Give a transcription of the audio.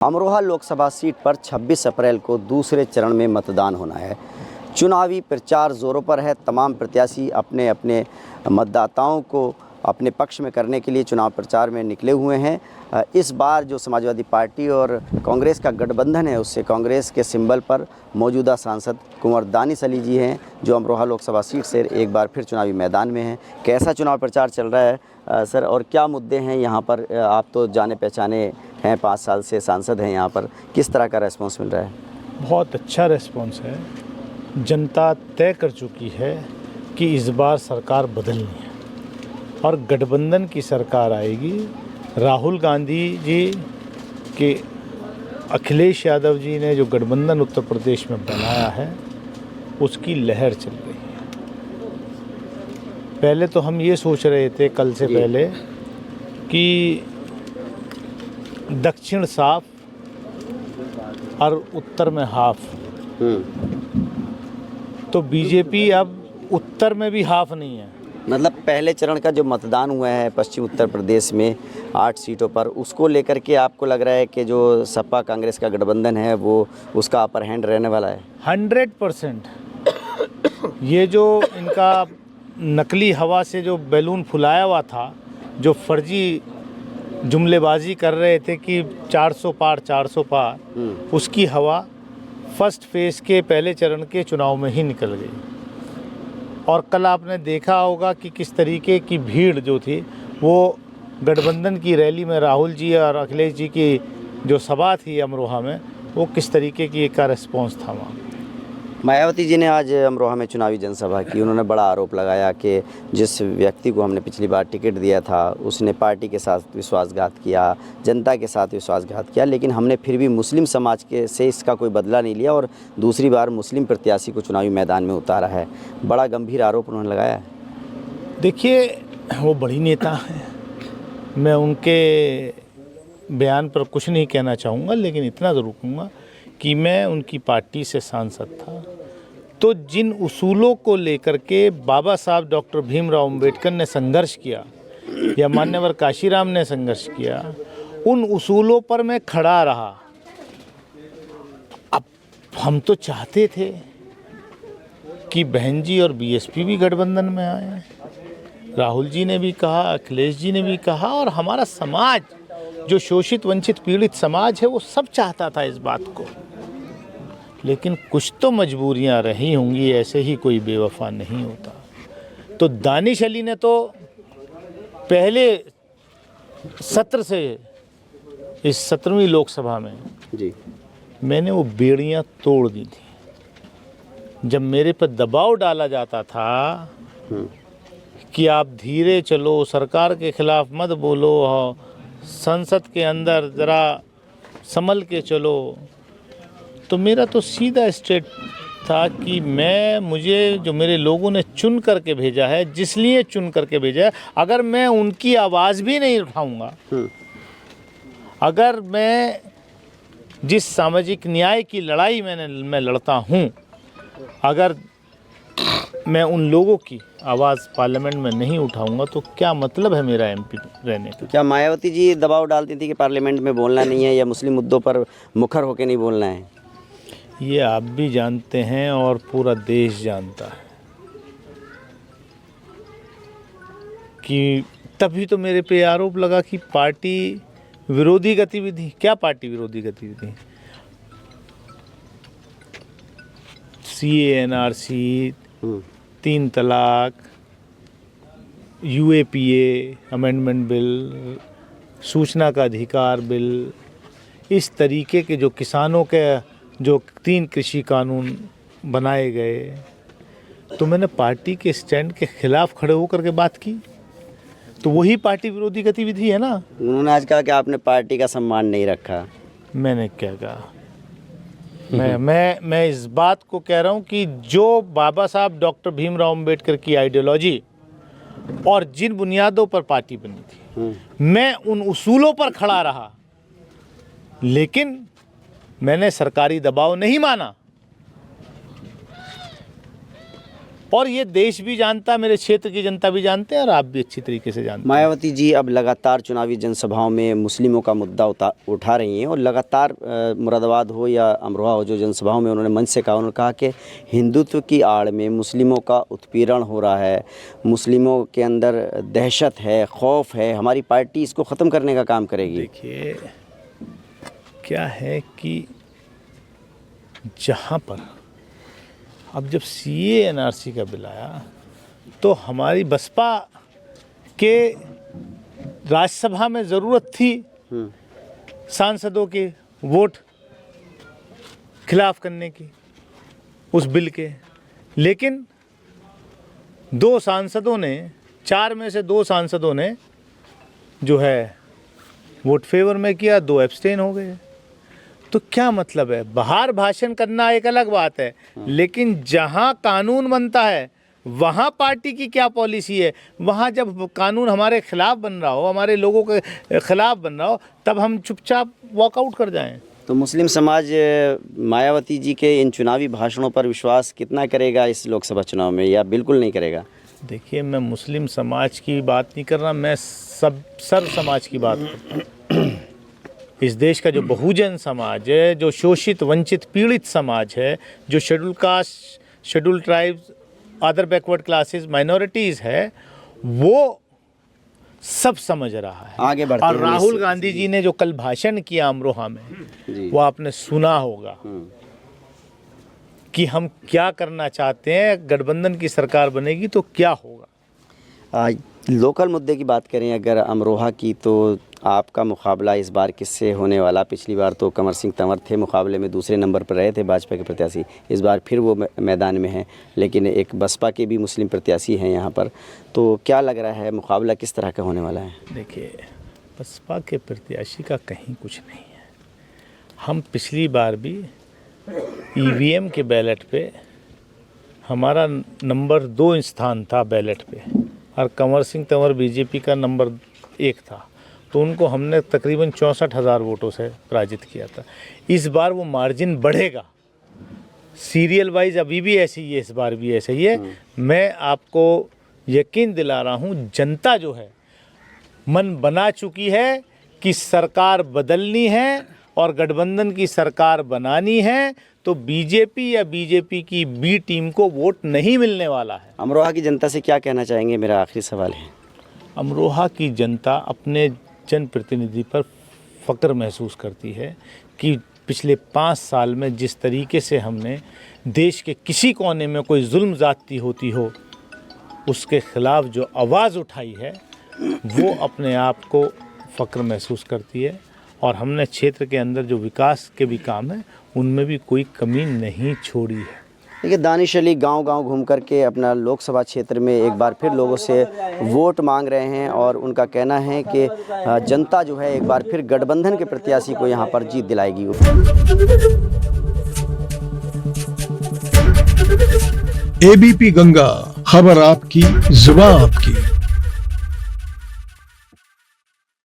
Amroha Lok Sabha seat पर 26 अप्रैल को दूसरे चरण में मतदान होना है। चुनावी प्रचार जोरों पर है। तमाम प्रत्याशी अपने अपने मतदाताओं को अपने पक्ष में करने के लिए चुनाव प्रचार में निकले हुए हैं। इस बार जो समाजवादी पार्टी और कांग्रेस का गठबंधन है, उससे कांग्रेस के सिंबल पर मौजूदा सांसद कुंवर दानिश अली जी हैं, जो अमरोहा लोकसभा सीट से एक बार फिर चुनावी मैदान में हैं। कैसा चुनाव प्रचार चल रहा है सर, और क्या मुद्दे हैं यहाँ पर? आप तो जाने पहचाने हैं, 5 साल से सांसद हैं यहाँ पर, किस तरह का रेस्पॉन्स मिल रहा है? बहुत अच्छा रेस्पॉन्स है। जनता तय कर चुकी है कि इस बार सरकार बदलनी है और गठबंधन की सरकार आएगी। राहुल गांधी जी के अखिलेश यादव जी ने जो गठबंधन उत्तर प्रदेश में बनाया है, उसकी लहर चल रही है। पहले तो हम ये सोच रहे थे कल से पहले कि दक्षिण साफ और उत्तर में हाफ, तो बीजेपी अब उत्तर में भी हाफ नहीं है। मतलब पहले चरण का जो मतदान हुआ है पश्चिम उत्तर प्रदेश में 8 सीटों पर, उसको लेकर के आपको लग रहा है कि जो सपा कांग्रेस का गठबंधन है वो उसका अपर हैंड रहने वाला है? 100%। ये जो इनका नकली हवा से जो बैलून फुलाया हुआ था, जो फर्जी जुमलेबाजी कर रहे थे कि 400 पार 400 पार, उसकी हवा फर्स्ट फेज़ के पहले चरण के चुनाव में ही निकल गई। और कल आपने देखा होगा कि किस तरीके की भीड़ जो थी वो गठबंधन की रैली में, राहुल जी और अखिलेश जी की जो सभा थी अमरोहा में, वो किस तरीके की का रिस्पॉन्स था वहाँ। मायावती जी ने आज अमरोहा में चुनावी जनसभा की। उन्होंने बड़ा आरोप लगाया कि जिस व्यक्ति को हमने पिछली बार टिकट दिया था उसने पार्टी के साथ विश्वासघात किया, जनता के साथ विश्वासघात किया, लेकिन हमने फिर भी मुस्लिम समाज के से इसका कोई बदला नहीं लिया और दूसरी बार मुस्लिम प्रत्याशी को चुनावी मैदान में उतारा है। बड़ा गंभीर आरोप उन्होंने लगाया है। देखिए, वो बड़ी नेता हैं, मैं उनके बयान पर कुछ नहीं कहना चाहूँगा, लेकिन इतना ज़रूर कहूँगा कि मैं उनकी पार्टी से सांसद था, तो जिन उसूलों को लेकर के बाबा साहब डॉक्टर भीमराव अंबेडकर ने संघर्ष किया या मान्यवर काशीराम ने संघर्ष किया, उन उसूलों पर मैं खड़ा रहा। अब हम तो चाहते थे कि बहन जी और बीएसपी भी गठबंधन में आए। राहुल जी ने भी कहा, अखिलेश जी ने भी कहा, और हमारा समाज जो शोषित वंचित पीड़ित समाज है वो सब चाहता था इस बात को। लेकिन कुछ तो मजबूरियां रही होंगी, ऐसे ही कोई बेवफा नहीं होता। तो दानिश अली ने तो पहले सत्र से इस 17वीं लोकसभा में जी मैंने वो बेड़ियां तोड़ दी थी। जब मेरे पर दबाव डाला जाता था कि आप धीरे चलो, सरकार के खिलाफ मत बोलो, संसद के अंदर ज़रा संभल के चलो, तो मेरा तो सीधा स्ट्रेट था कि मुझे जो मेरे लोगों ने चुन करके भेजा है, जिस लिए चुन करके भेजा है, अगर मैं उनकी आवाज़ भी नहीं उठाऊंगा, अगर मैं जिस सामाजिक न्याय की लड़ाई मैं लड़ता हूं, अगर मैं उन लोगों की आवाज़ पार्लियामेंट में नहीं उठाऊंगा, तो क्या मतलब है मेरा एमपी रहने का? क्या मायावती जी दबाव डालती थी कि पार्लियामेंट में बोलना नहीं है या मुस्लिम मुद्दों पर मुखर होकर नहीं बोलना है? ये आप भी जानते हैं और पूरा देश जानता है कि तभी तो मेरे पे आरोप लगा कि पार्टी विरोधी गतिविधि। क्या पार्टी विरोधी गतिविधि? CA NRC, 3 तलाक, UAPA अमेंडमेंट बिल, सूचना का अधिकार बिल, इस तरीके के जो किसानों के जो 3 कृषि कानून बनाए गए, तो मैंने पार्टी के स्टैंड के खिलाफ खड़े होकर के बात की, तो वही पार्टी विरोधी गतिविधि है ना। उन्होंने आज कहा कि आपने पार्टी का सम्मान नहीं रखा। मैंने क्या कहा? मैं इस बात को कह रहा हूँ कि जो बाबा साहब डॉक्टर भीमराव अंबेडकर की आइडियोलॉजी और जिन बुनियादों पर पार्टी बनी थी, मैं उन उसूलों पर खड़ा रहा, लेकिन मैंने सरकारी दबाव नहीं माना। और ये देश भी जानता है, मेरे क्षेत्र की जनता भी जानते हैं और आप भी अच्छी तरीके से जानते हैं। मायावती जी अब लगातार चुनावी जनसभाओं में मुस्लिमों का मुद्दा उठा रही हैं और लगातार मुरादाबाद हो या अमरोहा हो, जो जनसभाओं में उन्होंने मंच से कहा, उन्होंने कहा कि हिंदुत्व की आड़ में मुस्लिमों का उत्पीड़न हो रहा है, मुस्लिमों के अंदर दहशत है, खौफ है, हमारी पार्टी इसको ख़त्म करने का काम करेगी। देखिए क्या है कि जहाँ पर अब जब CAA NRC का बिल आया तो हमारी बसपा के राज्यसभा में ज़रूरत थी सांसदों के वोट खिलाफ करने की उस बिल के, लेकिन 2 सांसदों ने, 4 में से 2 सांसदों ने जो है वोट फेवर में किया, 2 एब्सटेन हो गए। तो क्या मतलब है, बाहर भाषण करना एक अलग बात है, लेकिन जहां कानून बनता है वहां पार्टी की क्या पॉलिसी है, वहां जब कानून हमारे खिलाफ बन रहा हो, हमारे लोगों के खिलाफ बन रहा हो, तब हम चुपचाप वॉकआउट कर जाएं। तो मुस्लिम समाज मायावती जी के इन चुनावी भाषणों पर विश्वास कितना करेगा इस लोकसभा चुनाव में, या बिल्कुल नहीं करेगा? देखिए, मैं मुस्लिम समाज की बात नहीं कर रहा, मैं सर्व समाज की बात करता हूँ। इस देश का जो बहुजन समाज है, जो शोषित, वंचित, पीड़ित समाज है, जो schedule caste, schedule tribes, other backward classes, minorities है, वो सब समझ रहा है। आगे बढ़ते और हैं। राहुल गांधी जी ने जो कल भाषण किया अमरोहा में, वो आपने सुना होगा कि हम क्या करना चाहते हैं, गठबंधन की सरकार बनेगी तो क्या होगा। लोकल मुद्दे की बात करें अगर अमरोहा की, तो आपका मुकाबला इस बार किससे होने वाला? पिछली बार तो कंवर सिंह तंवर थे मुकाबले में, दूसरे नंबर पर रहे थे भाजपा के प्रत्याशी, इस बार फिर वो मैदान में हैं, लेकिन एक बसपा के भी मुस्लिम प्रत्याशी हैं यहाँ पर, तो क्या लग रहा है मुकाबला किस तरह का होने वाला है? देखिए, बसपा के प्रत्याशी का कहीं कुछ नहीं है। हम पिछली बार भी EVM के बैलेट पे हमारा नंबर 2 स्थान था बैलेट पे, और कंवर सिंह तंवर BJP का नंबर 1 था, तो उनको हमने तकरीबन 64,000 वोटों से पराजित किया था। इस बार वो मार्जिन बढ़ेगा, सीरियल वाइज अभी भी ऐसे ही है, इस बार भी ऐसे ही है। मैं आपको यकीन दिला रहा हूँ, जनता जो है मन बना चुकी है कि सरकार बदलनी है और गठबंधन की सरकार बनानी है, तो BJP या BJP की B टीम को वोट नहीं मिलने वाला है। अमरोहा की जनता से क्या कहना चाहेंगे, मेरा आखिरी सवाल है। अमरोहा की जनता अपने जनप्रतिनिधि पर फ़क्र महसूस करती है कि पिछले 5 साल में जिस तरीके से हमने देश के किसी कोने में कोई जुल्म ज़्यादती होती हो उसके ख़िलाफ़ जो आवाज़ उठाई है, वो अपने आप को फ़क्र महसूस करती है। और हमने क्षेत्र के अंदर जो विकास के भी काम हैं उनमें भी कोई कमी नहीं छोड़ी है। देखिए, दानिश अली गांव-गांव घूम करके अपना लोकसभा क्षेत्र में एक बार फिर लोगों से वोट मांग रहे हैं और उनका कहना है कि जनता जो है एक बार फिर गठबंधन के प्रत्याशी को यहां पर जीत दिलाएगी। ABP गंगा, खबर आपकी, जुबान आपकी।